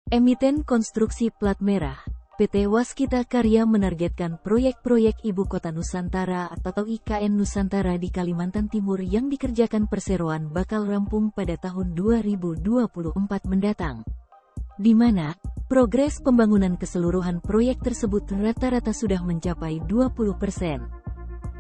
Emiten konstruksi plat merah, PT Waskita Karya menargetkan proyek-proyek Ibu Kota Nusantara atau IKN Nusantara di Kalimantan Timur yang dikerjakan perseroan bakal rampung pada tahun 2024 mendatang. Di mana, progres pembangunan keseluruhan proyek tersebut rata-rata sudah mencapai 20%.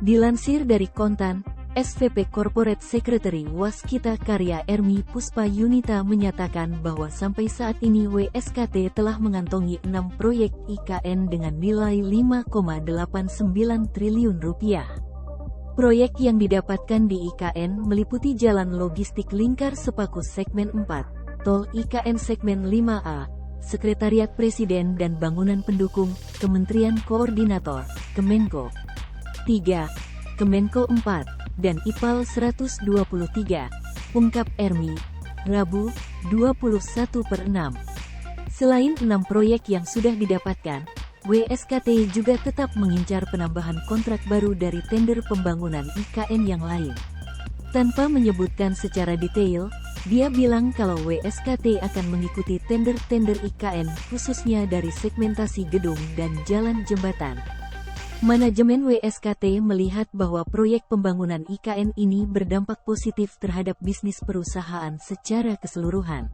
Dilansir dari Kontan, SVP Corporate Secretary Waskita Karya Ermi Puspa Yunita menyatakan bahwa sampai saat ini WSKT telah mengantongi 6 proyek IKN dengan nilai 5,89 triliun rupiah. Proyek yang didapatkan di IKN meliputi Jalan Logistik Lingkar Sepaku Segmen 4, Tol IKN Segmen 5A, Sekretariat Presiden dan Bangunan Pendukung, Kementerian Koordinator, Kemenko 3, Kemenko 4, dan IPAL 123, ungkap Ermi, Rabu, 21/6. Selain 6 proyek yang sudah didapatkan, WSKT juga tetap mengincar penambahan kontrak baru dari tender pembangunan IKN yang lain. Tanpa menyebutkan secara detail, dia bilang kalau WSKT akan mengikuti tender-tender IKN khususnya dari segmentasi gedung dan jalan jembatan. Manajemen WSKT melihat bahwa proyek pembangunan IKN ini berdampak positif terhadap bisnis perusahaan secara keseluruhan.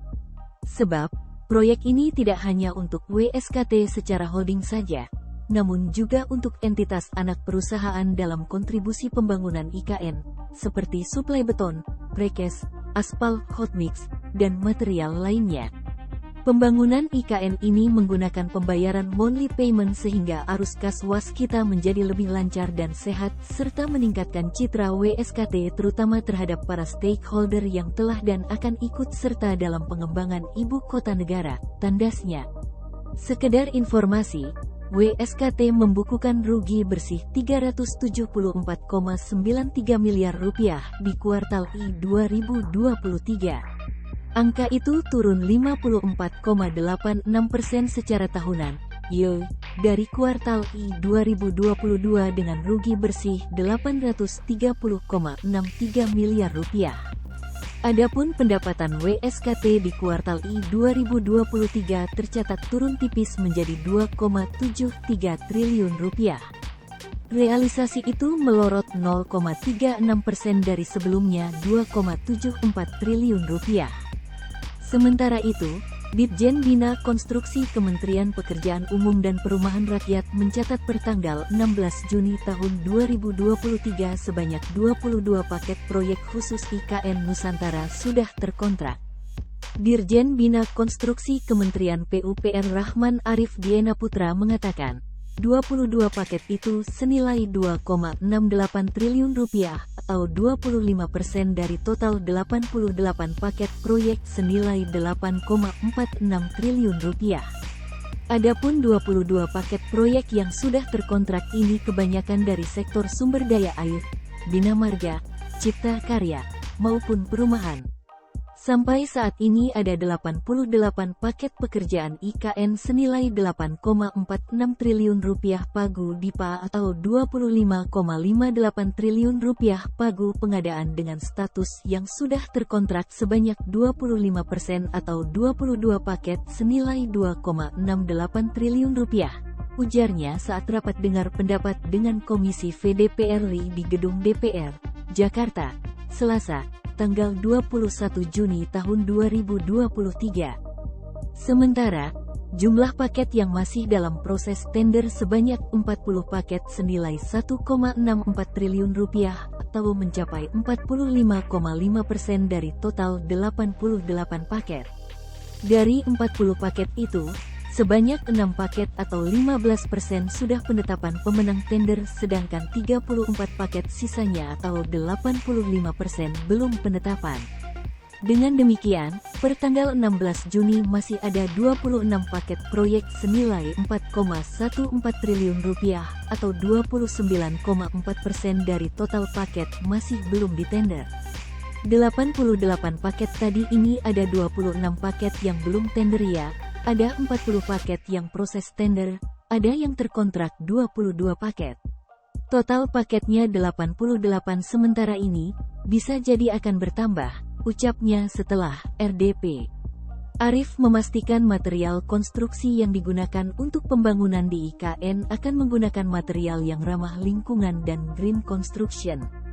Sebab, proyek ini tidak hanya untuk WSKT secara holding saja, namun juga untuk entitas anak perusahaan dalam kontribusi pembangunan IKN, seperti suplai beton, prekes, aspal, hot mix, dan material lainnya. Pembangunan IKN ini menggunakan pembayaran monthly payment sehingga arus kas Waskita menjadi lebih lancar dan sehat, serta meningkatkan citra WSKT terutama terhadap para stakeholder yang telah dan akan ikut serta dalam pengembangan ibu kota negara, tandasnya. Sekedar informasi, WSKT membukukan rugi bersih 374,93 miliar rupiah di kuartal I 2023. Angka itu turun 54,86% secara tahunan, dari kuartal I 2022 dengan rugi bersih 830,63 miliar rupiah. Adapun pendapatan WSKT di kuartal I 2023 tercatat turun tipis menjadi 2,73 triliun rupiah. Realisasi itu melorot 0,36% dari sebelumnya 2,74 triliun rupiah. Sementara itu, Ditjen Bina Konstruksi Kementerian Pekerjaan Umum dan Perumahan Rakyat mencatat pertanggal 16 Juni tahun 2023 sebanyak 22 paket proyek khusus IKN Nusantara sudah terkontrak. Dirjen Bina Konstruksi Kementerian PUPR Rahman Arif Diena Putra mengatakan, 22 paket itu senilai 2,68 triliun rupiah atau 25% dari total 88 paket proyek senilai 8,46 triliun rupiah. Adapun 22 paket proyek yang sudah terkontrak ini kebanyakan dari sektor sumber daya air, bina marga, cipta karya, maupun perumahan. Sampai saat ini ada 88 paket pekerjaan IKN senilai 8,46 triliun rupiah pagu DIPA atau 25,58 triliun rupiah pagu pengadaan dengan status yang sudah terkontrak sebanyak 25% atau 22 paket senilai 2,68 triliun rupiah. Ujarnya saat rapat dengar pendapat dengan Komisi VDP RI di Gedung DPR, Jakarta, Selasa, tanggal 21 Juni tahun 2023. Sementara, jumlah paket yang masih dalam proses tender sebanyak 40 paket senilai 1,64 triliun rupiah atau mencapai 45,5% dari total 88 paket. Dari 40 paket itu, sebanyak 6 paket atau 15% sudah penetapan pemenang tender sedangkan 34 paket sisanya atau 85% belum penetapan. Dengan demikian, per tanggal 16 Juni masih ada 26 paket proyek senilai 4,14 triliun rupiah atau 29,4% dari total paket masih belum ditender. 88 paket tadi ini ada 26 paket yang belum tender ya. Ada 40 paket yang proses tender, ada yang terkontrak 22 paket. Total paketnya 88 sementara ini, bisa jadi akan bertambah, ucapnya setelah RDP. Arief memastikan material konstruksi yang digunakan untuk pembangunan di IKN akan menggunakan material yang ramah lingkungan dan green construction.